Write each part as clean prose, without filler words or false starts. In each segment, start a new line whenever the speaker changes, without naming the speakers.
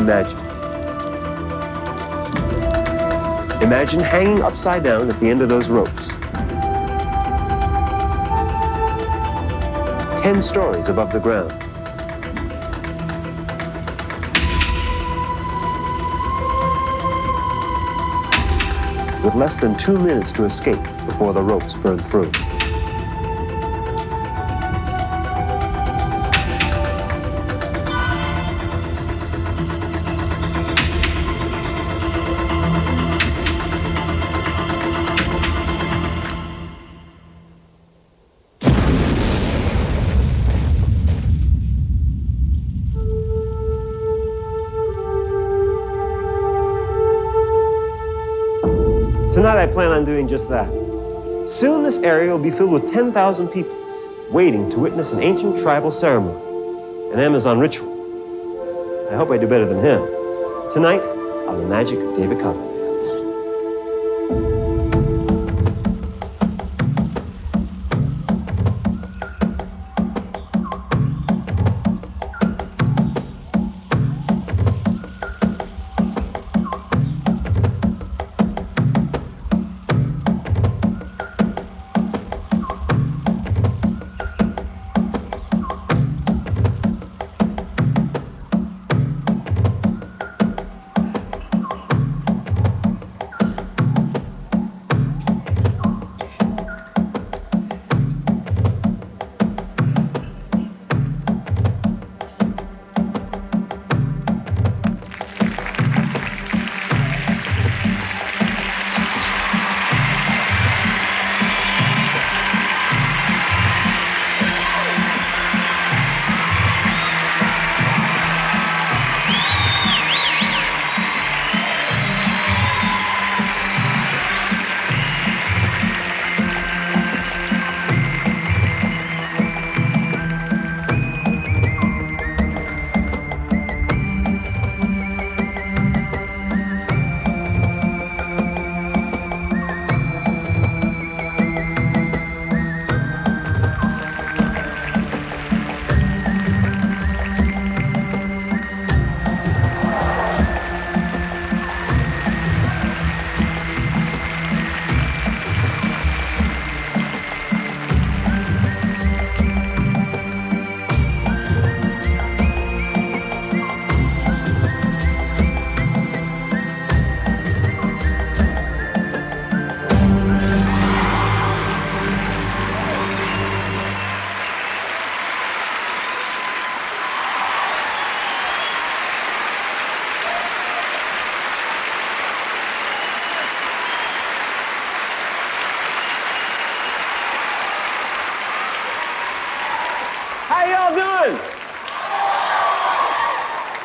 imagine. Imagine hanging upside down at the end of those ropes. 10 stories above the ground. With less than 2 minutes to escape before the ropes burn through. Tonight, I plan on doing just that. Soon, this area will be filled with 10,000 people waiting to witness an ancient tribal ceremony, an Amazon ritual. I hope I do better than him. Tonight, on the magic of David Copperfield.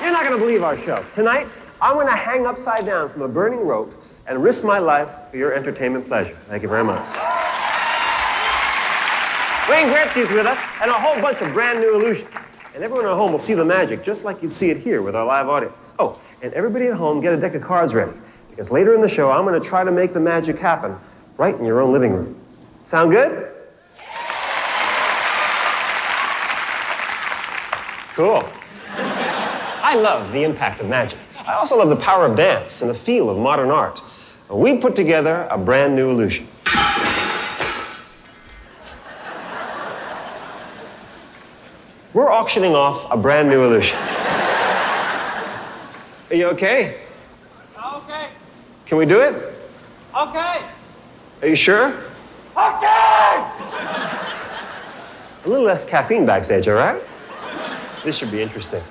You're not going to believe our show. Tonight, I'm going to hang upside down from a burning rope and risk my life for your entertainment pleasure. Thank you very much. Wayne Gretzky's with us, and a whole bunch of brand new illusions. And everyone at home will see the magic just like you'd see it here with our live audience. Oh, and everybody at home, get a deck of cards ready, because later in the show, I'm going to try to make the magic happen right in your own living room. Sound good? Cool. I love the impact of magic. I also love the power of dance and the feel of modern art. We put together a brand new illusion. We're auctioning off a brand new illusion. Are you okay?
Okay.
Can we do it?
Okay.
Are you sure?
Okay!
A little less caffeine backstage, all right? This should be interesting.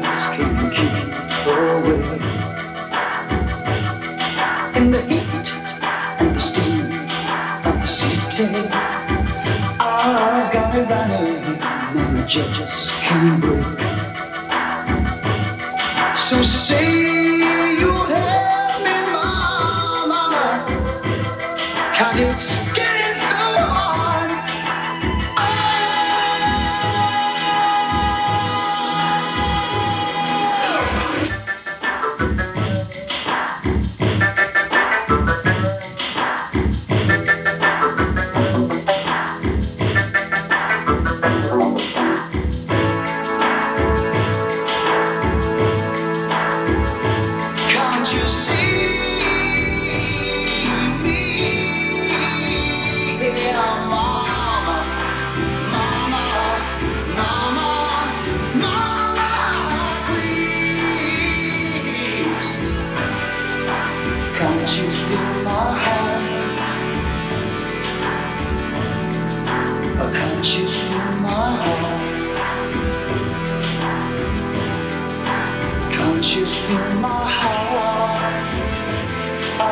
just can't keep away. In the heat and the steam of the city, eyes got me running and I just can't break. So say you help me, mama, 'cause it's getting so hard. Can't you see me? Mama, mama, mama, mama, please. Can't you feel my heart? Or can't you feel my heart? Can't you feel my heart? Oh.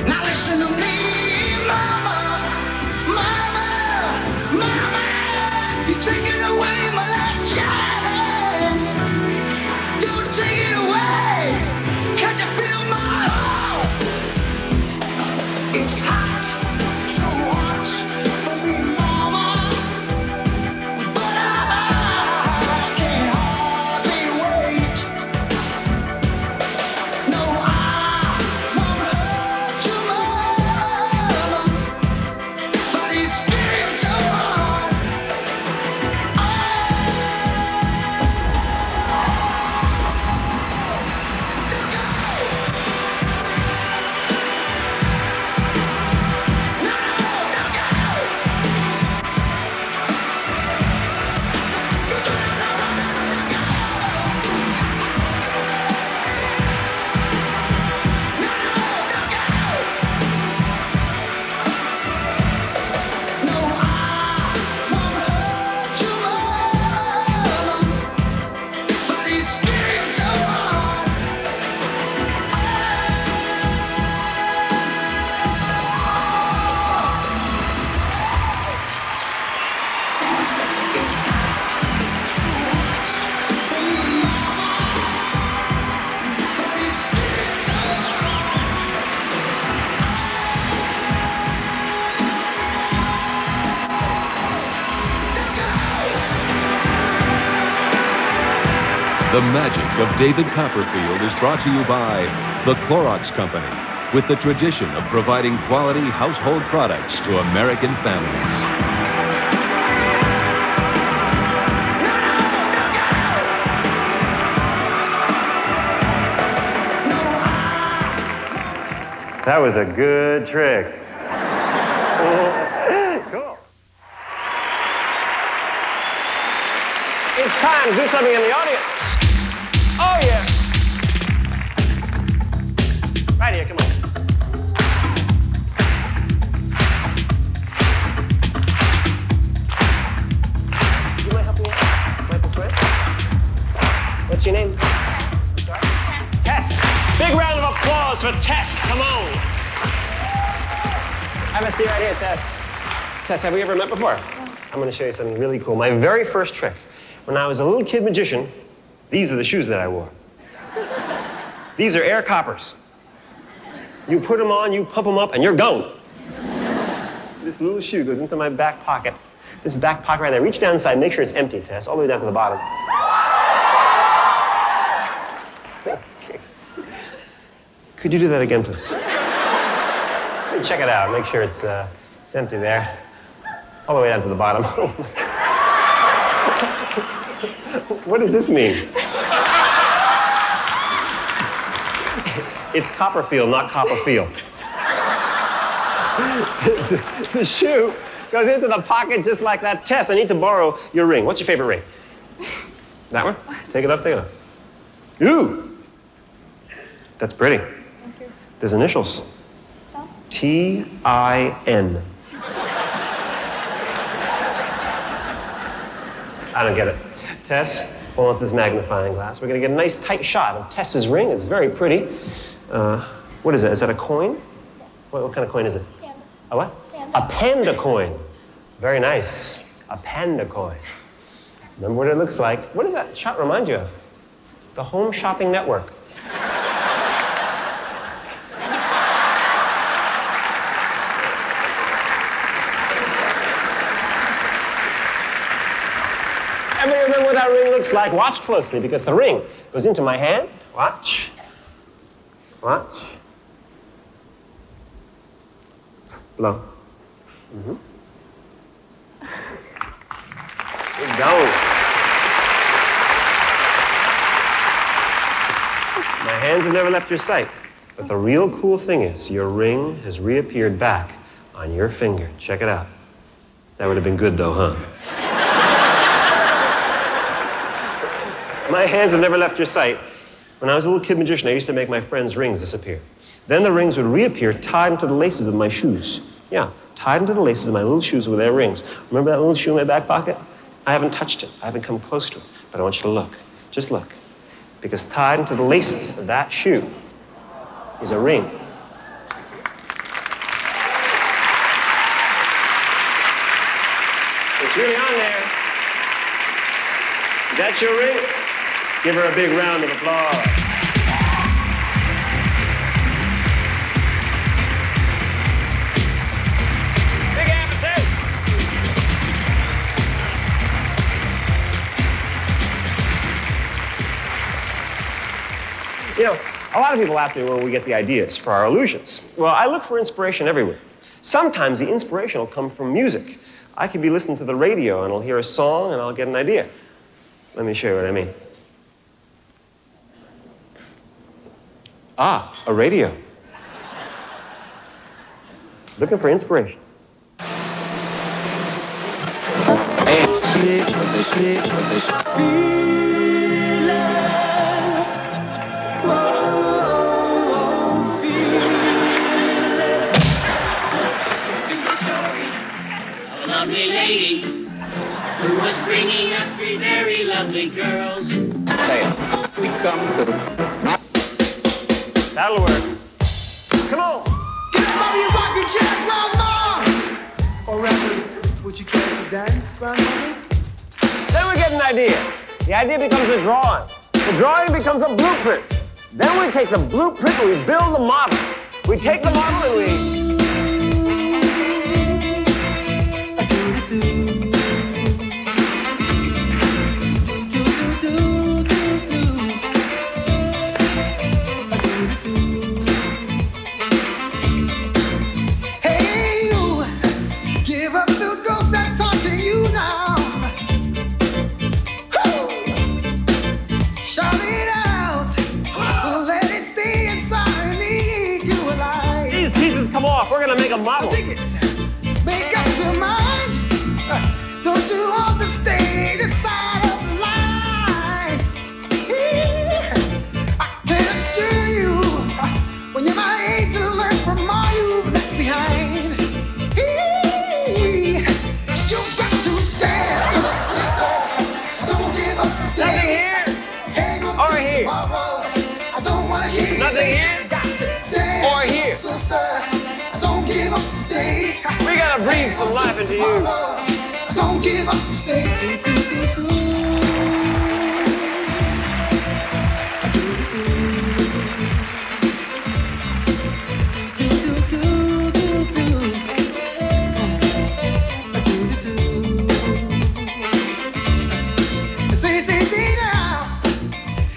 Now listen to me, mama, mama, mama. You're taking away my last chance. Don't take it away. Can't you feel my heart? It's hot, too hot for me, mama. But I can't hardly wait. No, I won't hurt you, mama. But it's getting so hard.
The magic of David Copperfield is brought to you by the Clorox Company, with the tradition of providing quality household products to American families.
That was a good trick. Cool. It's time to do something in the audience. Oh, yeah. Right here, come on. You might help me out? Right this way? What's your name? I'm sorry? Tess. Big round of applause for Tess. Come on. Have a seat right here, Tess. Tess, have we ever met before? I'm going to show you something really cool. My very first trick. When I was a little kid magician, these are the shoes that I wore. These are air coppers. You put them on, you pump them up, and you're gone. This little shoe goes into my back pocket. This back pocket right there. Reach down inside, make sure it's empty, Tess, all the way down to the bottom. Could you do that again, please? Let me check it out. Make sure it's empty there. All the way down to the bottom. What does this mean? It's Copperfield, not Copperfield. The shoe goes into the pocket just like that. Tess, I need to borrow your ring. What's your favorite ring? That one? Take it off, take it off. Ooh! That's pretty.
Thank you.
There's initials.
No.
T-I-N. I don't get it. Tess, pull out this magnifying glass. We're gonna get a nice tight shot of Tess's ring. It's very pretty. What is that? Is that a coin?
Yes.
What kind of coin is it?
Panda.
A what?
Panda.
A panda coin. Very nice. A panda coin. Remember what it looks like. What does that shot remind you of? The Home Shopping Network. Everybody remember what that ring looks like? Watch closely, because the ring goes into my hand. Watch. Watch. Blow. Mm-hmm. Good going. My hands have never left your sight. But the real cool thing is, your ring has reappeared back on your finger. Check it out. That would have been good, though, huh? My hands have never left your sight. When I was a little kid magician, I used to make my friends' rings disappear. Then the rings would reappear tied into the laces of my shoes. Yeah, tied into the laces of my little shoes with their rings. Remember that little shoe in my back pocket? I haven't touched it. I haven't come close to it. But I want you to look. Just look. Because tied into the laces of that shoe is a ring. It's really on there. Is that your ring? Give her a big round of applause. Big hand for this. You know, a lot of people ask me where we get the ideas for our illusions. Well, I look for inspiration everywhere. Sometimes the inspiration will come from music. I could be listening to the radio and I'll hear a song and I'll get an idea. Let me show you what I mean. Ah, a radio. Looking for inspiration.
A lovely lady who was bringing up three very lovely girls.
We come to...
That'll work. Come on.
Get up on your rocking chair, Grandma! Or rather, would you care to dance, Grandma?
Then we get an idea. The idea becomes a drawing. The drawing becomes a blueprint. Then we take the blueprint and we build the model. We take the model and we... Come off. We're gonna make a model.
Make up your mind. Don't you want to stay this side of the line? I can assure you, when you're my age, you'll learn from all you've left behind. You've got to dance, little sister. Don't give up.
Nothing here.
Hang on
or here.
Tomorrow. I don't want to hear.
Nothing here. Or here.
Sister.
We gotta breathe some life into you.
Don't give up, stay. See now.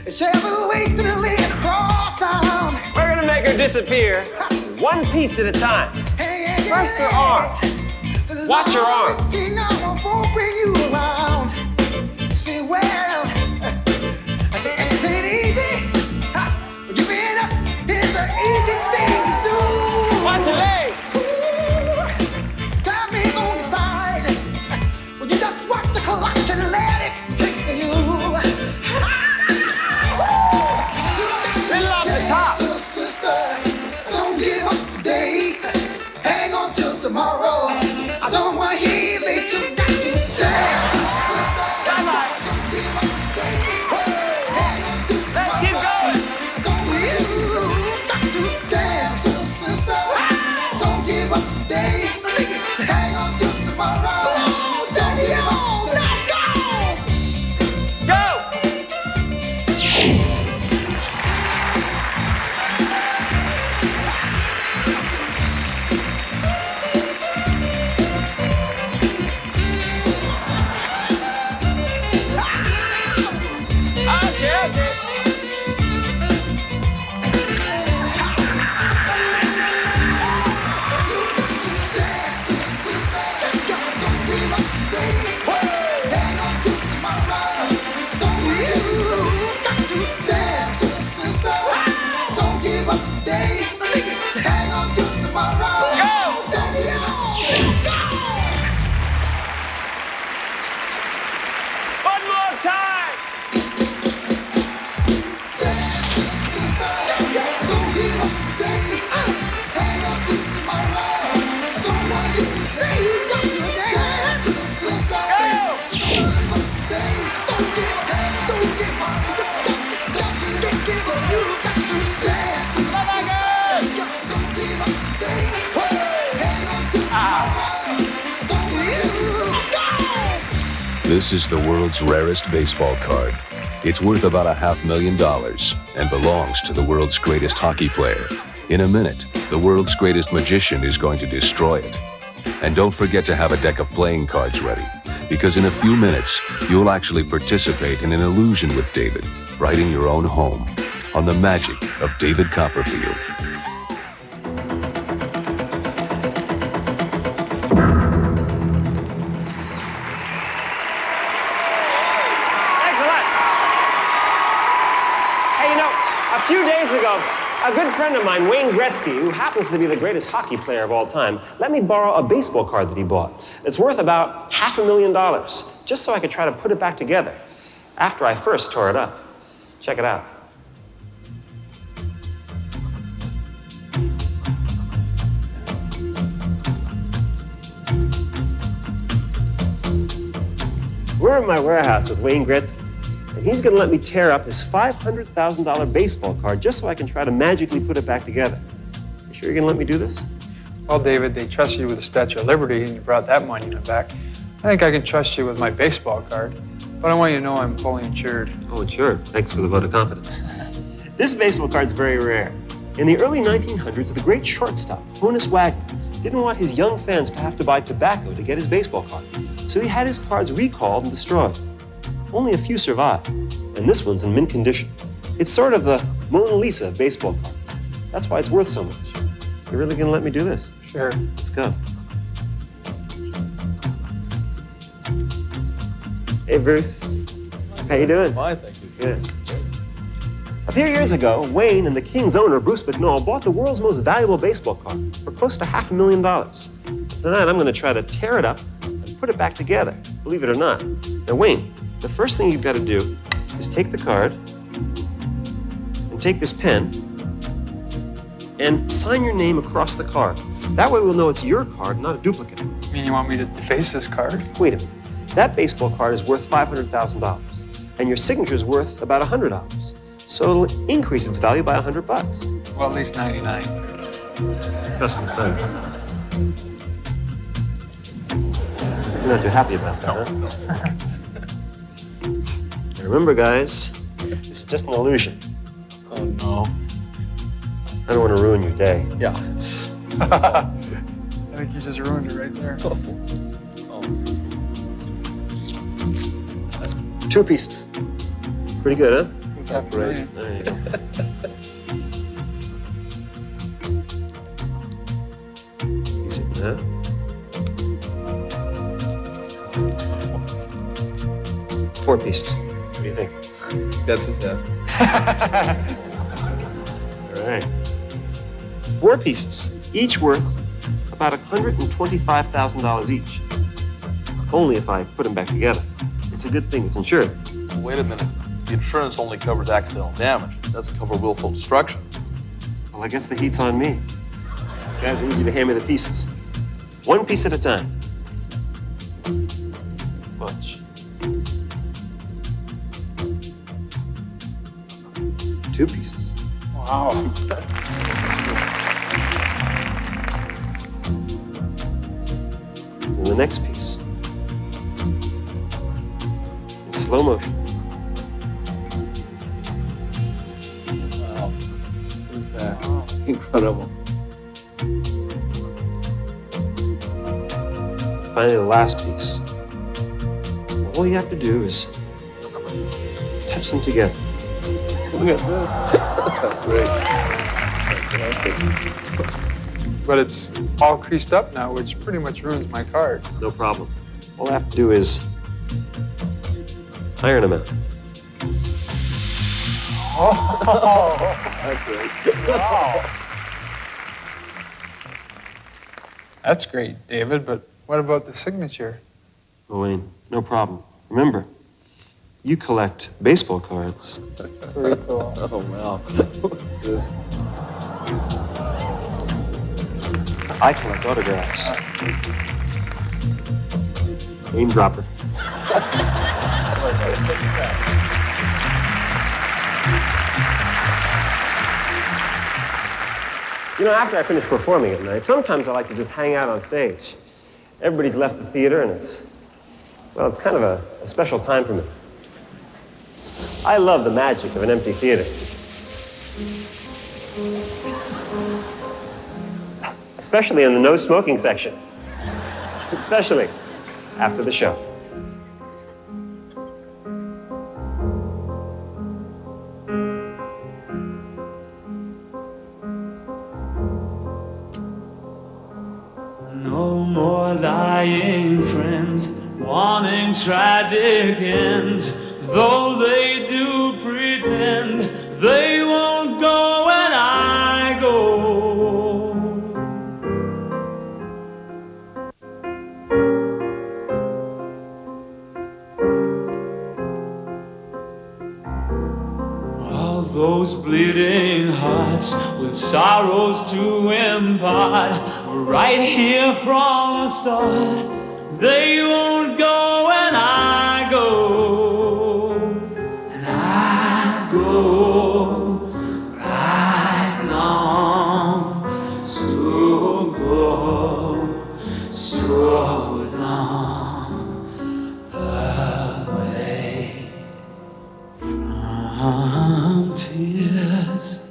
Shall we wait till the lid cross down?
We're gonna make her disappear, one piece at a time. First her arm. Watch her arm.
Bring you around. See, well, I say it ain't easy. Giving up is an easy thing to do.
Watch her legs.
Time is on your side. Would you just watch the clock and let it take you?
Little off the top.
Sister, don't give up today. Hang on till tomorrow. I don't want to hear late, you got to stay.
This is the world's rarest baseball card. It's worth about $500,000 and belongs to the world's greatest hockey player. In a minute, the world's greatest magician is going to destroy it. And don't forget to have a deck of playing cards ready, because in a few minutes, you'll actually participate in an illusion with David, right in your own home, on the magic of David Copperfield.
A few days ago, a good friend of mine, Wayne Gretzky, who happens to be the greatest hockey player of all time, let me borrow a baseball card that he bought. It's worth about $500,000, just so I could try to put it back together, after I first tore it up. Check it out. We're in my warehouse with Wayne Gretzky. And he's going to let me tear up his $500,000 baseball card just so I can try to magically put it back together. You sure you're going to let me do this?
Well, David, they trust you with the Statue of Liberty, and you brought that monument back. I think I can trust you with my baseball card, but I want you to know I'm fully insured.
Oh, insured. Thanks for the vote of confidence. This baseball card's very rare. In the early 1900s, the great shortstop, Honus Wagner, didn't want his young fans to have to buy tobacco to get his baseball card, so he had his cards recalled and destroyed. Only a few survive, and this one's in mint condition. It's sort of the Mona Lisa of baseball cards. That's why it's worth so much. You really gonna let me do this?
Sure.
Let's go. Hey, Bruce. How you doing?
Fine, thank you.
Good. A few years ago, Wayne and the Kings owner, Bruce McNall, bought the world's most valuable baseball card for close to $500,000. Tonight, I'm gonna try to tear it up and put it back together, believe it or not. Now, Wayne, the first thing you've got to do is take the card and take this pen and sign your name across the card. That way we'll know it's your card, not a duplicate.
You mean you want me to deface this card?
Wait a minute. That baseball card is worth $500,000, and your signature is worth about $100. So it'll increase its value by $100.
Well, at least 99.
Trust me, son. You're not too happy about that, huh? Remember, guys, this is just an illusion.
Oh, no.
I don't want to ruin your day.
Yeah, it's...
I think you just ruined it right there.
Two pieces. Pretty good, huh?
That's great.
There you go. Easy, huh? Four pieces. What do you think?
That's his head.
All right. Four pieces, each worth about $125,000 each. Only if I put them back together. It's a good thing it's insured.
Wait a minute. The insurance only covers accidental damage. It doesn't cover willful destruction.
Well, I guess the heat's on me. Guys, I need you to hand me the pieces. One piece at a time. Watch. Two pieces.
Wow.
And the next piece. In slow motion.
Wow. Incredible.
Finally, the last piece. All you have to do is touch them together.
Look at this. That's great.
But it's all creased up now, which pretty much ruins my card.
No problem. All I have to do is iron them out.
Oh,
That's great.
wow. That's great, David, but what about the signature?
Oh, Wayne, no problem. Remember, you collect baseball cards.
Very cool.
Oh, wow. This.
I collect autographs. Name dropper. You know, after I finish performing at night, sometimes I like to just hang out on stage. Everybody's left the theater and it's Well, it's kind of a special time for me. I love the magic of an empty theater. Especially in the no smoking section. Especially after the show.
No more lying friends, wanting tragic ends, though they do pretend they won't go when I go. All those bleeding hearts with sorrows to impart, right here from the start, they won't go when I go. And I go right long, so go, so long away from tears.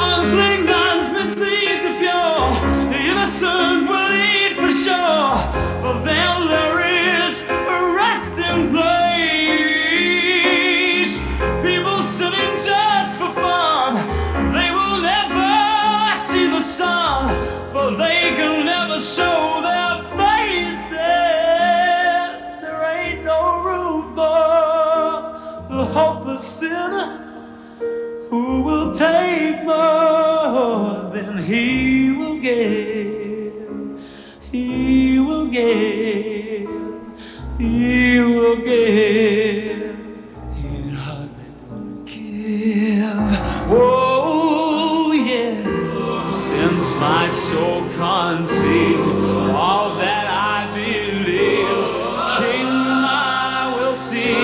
Unclean mislead the pure, the innocent will eat for sure. For them there is a resting place. People sitting just for fun, they will never see the sun, for they can never show their faces. There ain't no room for the hopeless sinner who will take more than he will give. He will give. He will give. He'd hardly gonna give. Oh yeah. Since my soul conceived all that I believe, kingdom I will see.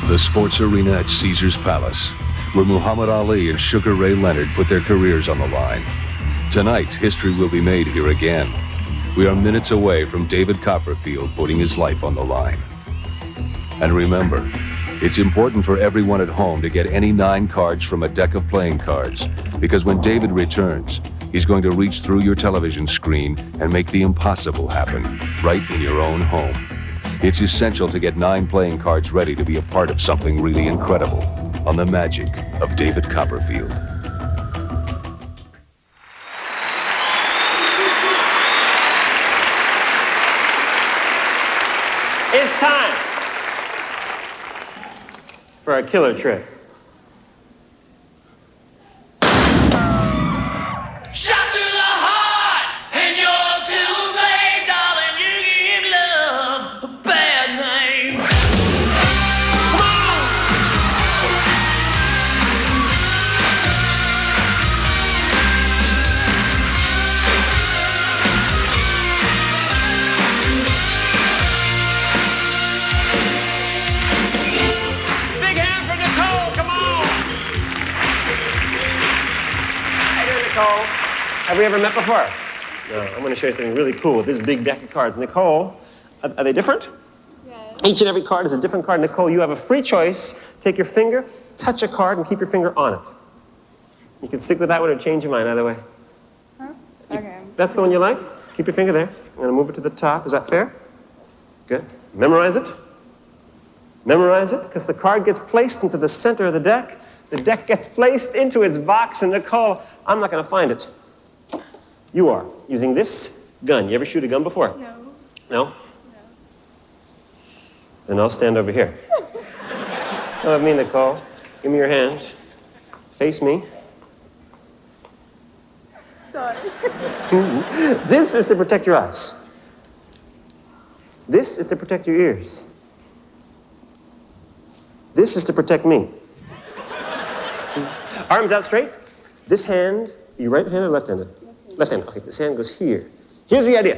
The sports arena at Caesar's Palace, where Muhammad Ali and Sugar Ray Leonard put their careers on the line. Tonight, history will be made here again. We are minutes away from David Copperfield putting his life on the line. And remember, it's important for everyone at home to get any 9 cards from a deck of playing cards, because when David returns, he's going to reach through your television screen and make the impossible happen, right in your own home. It's essential to get 9 playing cards ready to be a part of something really incredible on the magic of David Copperfield.
It's time for a killer trick. Have we ever met before? No, I'm going to show you something really cool with this big deck of cards. Nicole, are they different?
Yes.
Each and every card is a different card. Nicole, you have a free choice. Take your finger, touch a card, and keep your finger on it. You can stick with that one or change your mind either way.
Huh? Okay.
That's the one you like? Keep your finger there. I'm going to move it to the top. Is that fair? Good. Memorize it. Memorize it, because the card gets placed into the center of the deck. The deck gets placed into its box, and Nicole, I'm not going to find it. You are, using this gun. You ever shoot a gun before?
No.
No?
No.
Then I'll stand over here. Come with me, Nicole. Give me your hand. Face me.
Sorry.
This is to protect your eyes. This is to protect your ears. This is to protect me. Arms out straight. This hand, you right-handed or left-handed? Left-handed. Okay, this hand goes here. Here's the idea.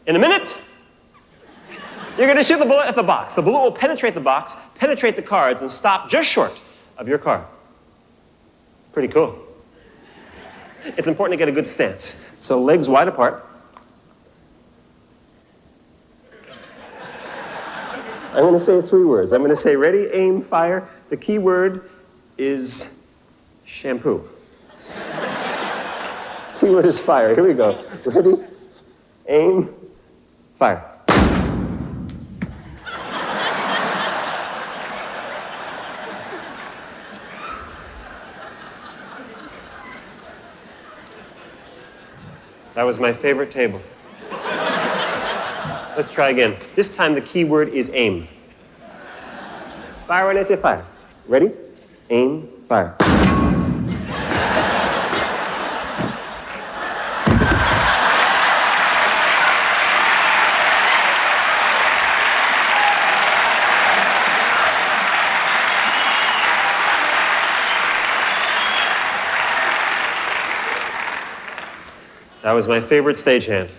In a minute, you're going to shoot the bullet at the box. The bullet will penetrate the box, penetrate the cards, and stop just short of your card. Pretty cool. It's important to get a good stance. So legs wide apart. I'm going to say 3 words. I'm going to say ready, aim, fire. The key word is shampoo. Key word is fire. Here we go. Ready, aim, fire. That was my favorite table. Let's try again. This time the key word is aim. Fire when I say fire. Ready? Aim, fire. That was my favorite stagehand.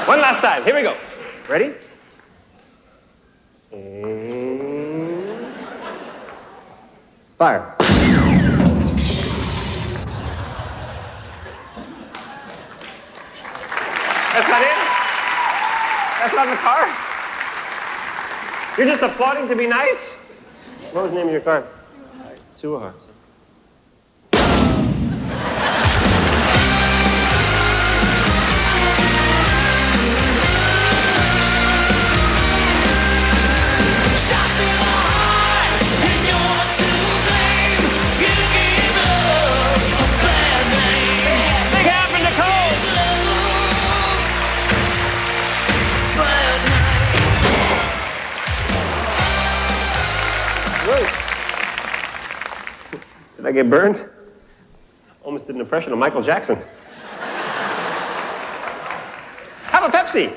One last time. Here we go. Ready? And fire. That's not it? That's not the card? You're just applauding to be nice? What was the name of your card? 2 of hearts. Did I get burned? Almost did an impression of Michael Jackson. Have a Pepsi. Woo!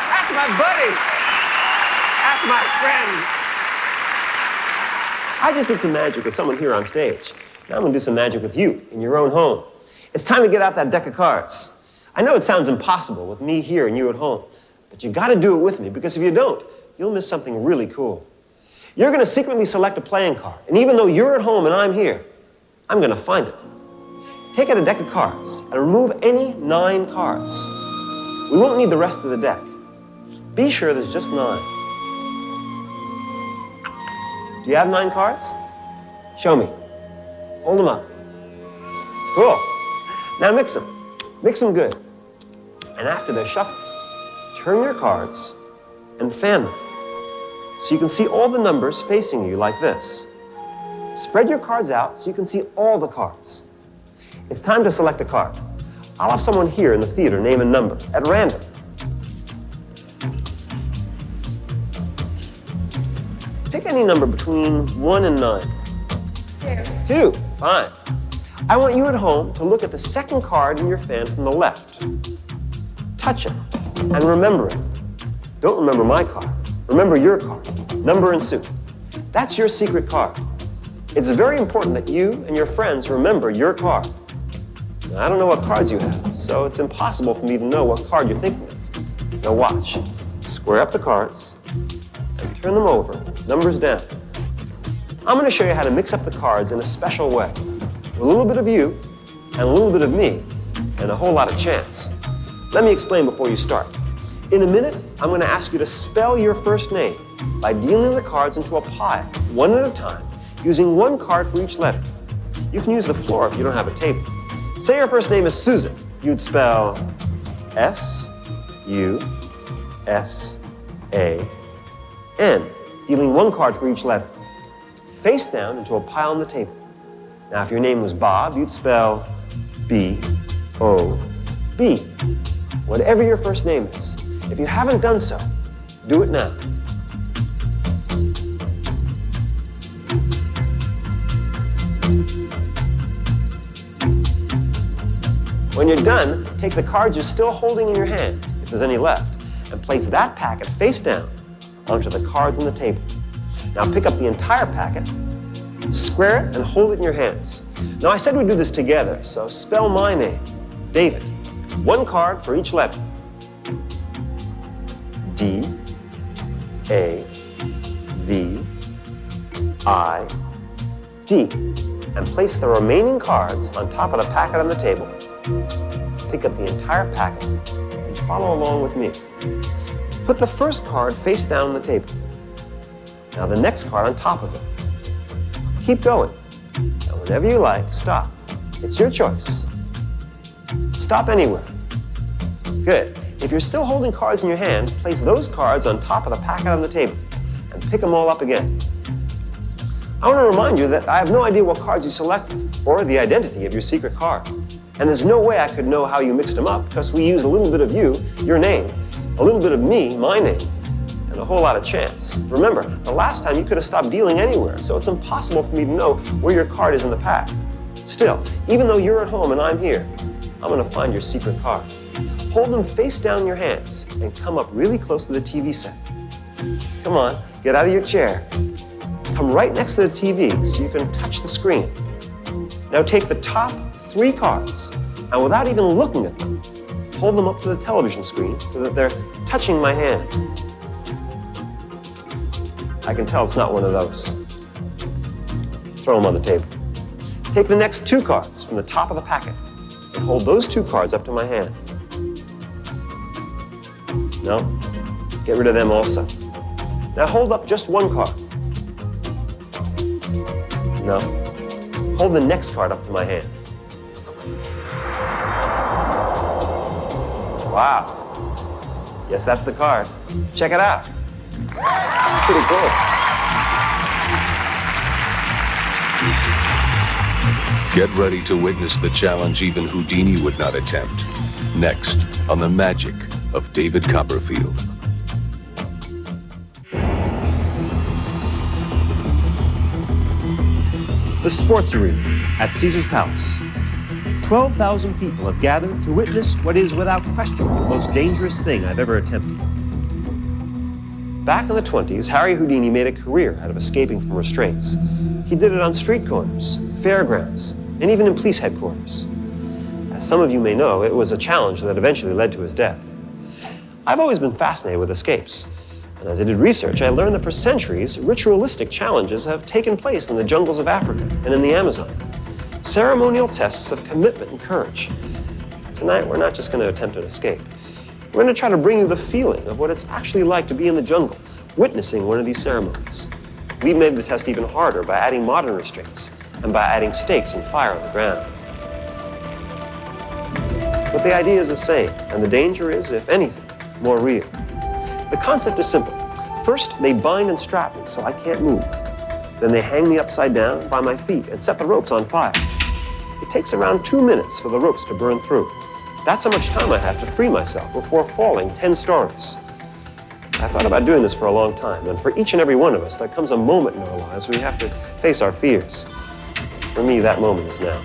That's my buddy. That's my friend. I just did some magic with someone here on stage. Now I'm going to do some magic with you in your own home. It's time to get out that deck of cards. I know it sounds impossible with me here and you at home, but you got to do it with me, because if you don't, you'll miss something really cool. You're going to secretly select a playing card, and even though you're at home and I'm here, I'm going to find it. Take out a deck of cards and remove any 9 cards. We won't need the rest of the deck. Be sure there's just 9. Do you have 9 cards? Show me. Hold them up. Cool. Now mix them. Mix them good. And after they're shuffled, turn your cards and fan them, so you can see all the numbers facing you like this. Spread your cards out so you can see all the cards. It's time to select a card. I'll have someone here in the theater name a number at random. Pick any number between 1 and 9. 2. 2, fine. I want you at home to look at the second card in your fan from the left. Touch it and remember it. Don't remember my card. Remember your card, number and suit. That's your secret card. It's very important that you and your friends remember your card. Now, I don't know what cards you have, so it's impossible for me to know what card you're thinking of. Now watch. Square up the cards and turn them over, numbers down. I'm going to show you how to mix up the cards in a special way, with a little bit of you, and a little bit of me, and a whole lot of chance. Let me explain before you start. In a minute, I'm going to ask you to spell your first name by dealing the cards into a pile, one at a time, using one card for each letter. You can use the floor if you don't have a table. Say your first name is Susan. You'd spell S-U-S-A-N, dealing one card for each letter, face down into a pile on the table. Now, if your name was Bob, you'd spell B-O-B. Whatever your first name is. If you haven't done so, do it now. When you're done, take the cards you're still holding in your hand, if there's any left, and place that packet face down onto the cards on the table. Now pick up the entire packet, square it, and hold it in your hands. Now I said we'd do this together, so spell my name, David. One card for each letter. D-A-V-I-D. And place the remaining cards on top of the packet on the table. Pick up the entire packet and follow along with me. Put the first card face down on the table. Now the next card on top of it. Keep going. And whenever you like, stop. It's your choice. Stop anywhere. Good. If you're still holding cards in your hand, place those cards on top of the packet on the table and pick them all up again. I want to remind you that I have no idea what cards you selected or the identity of your secret card. And there's no way I could know how you mixed them up because we used a little bit of you, your name, a little bit of me, my name, and a whole lot of chance. Remember, the last time you could have stopped dealing anywhere, so it's impossible for me to know where your card is in the pack. Still, even though you're at home and I'm here, I'm going to find your secret card. Hold them face down in your hands and come up really close to the TV set. Come on, get out of your chair. Come right next to the TV so you can touch the screen. Now take the top 3 cards and without even looking at them, hold them up to the television screen so that they're touching my hand. I can tell it's not one of those. Throw them on the table. Take the next 2 cards from the top of the packet and hold those 2 cards up to my hand. No? Get rid of them also. Now hold up just 1 card. No? Hold the next card up to my hand. Wow. Yes, that's the card. Check it out. Pretty cool.
Get ready to witness the challenge even Houdini would not attempt. Next, on the magic of David Copperfield.
The sports arena at Caesar's Palace. 12,000 people have gathered to witness what is without question the most dangerous thing I've ever attempted. Back in the 20s, Harry Houdini made a career out of escaping from restraints. He did it on street corners, fairgrounds, and even in police headquarters. As some of you may know, it was a challenge that eventually led to his death. I've always been fascinated with escapes, and as I did research, I learned that for centuries, ritualistic challenges have taken place in the jungles of Africa and in the Amazon. Ceremonial tests of commitment and courage. Tonight, we're not just going to attempt an escape. We're going to try to bring you the feeling of what it's actually like to be in the jungle, witnessing one of these ceremonies. We've made the test even harder by adding modern restraints and by adding stakes and fire on the ground. But the idea is the same, and the danger is, if anything, more real. The concept is simple. First, they bind and strap me so I can't move. Then they hang me upside down by my feet and set the ropes on fire. It takes around 2 minutes for the ropes to burn through. That's how much time I have to free myself before falling 10 stories. I thought about doing this for a long time, and for each and every one of us, there comes a moment in our lives when we have to face our fears. For me, that moment is now.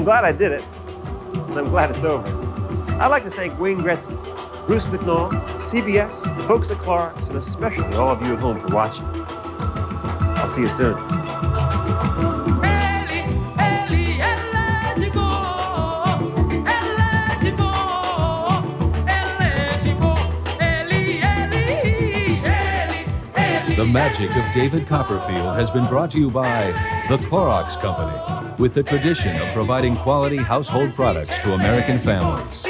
I'm glad I did it, and I'm glad it's over. I'd like to thank Wayne Gretzky, Bruce McNall, CBS, the folks at Clark's, and especially all of you at home for watching. I'll see you soon.
The magic of David Copperfield has been brought to you by the Clorox Company, with the tradition of providing quality household products to American families.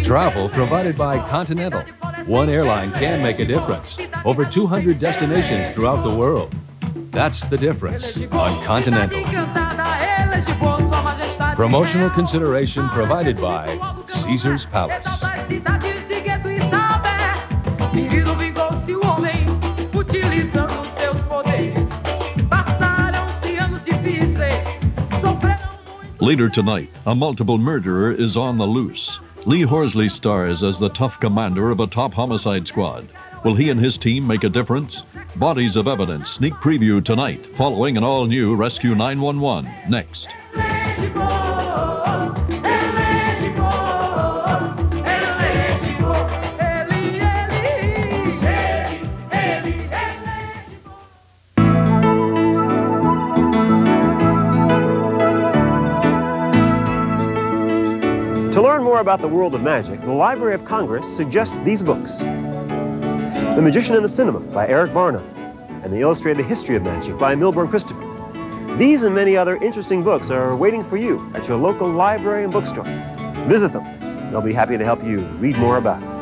Travel provided by Continental. One airline can make a difference. Over 200 destinations throughout the world. That's the difference on Continental. Promotional consideration provided by Caesar's Palace.
Later tonight, a multiple murderer is on the loose. Lee Horsley stars as the tough commander of a top homicide squad. Will he and his team make a difference? Bodies of Evidence sneak preview tonight, following an all-new Rescue 911 next.
To learn more about the world of magic, the Library of Congress suggests these books. The Magician in the Cinema by Eric Barnum, and The Illustrated History of Magic by Milburn Christopher. These and many other interesting books are waiting for you at your local library and bookstore. Visit them. They'll be happy to help you read more about it.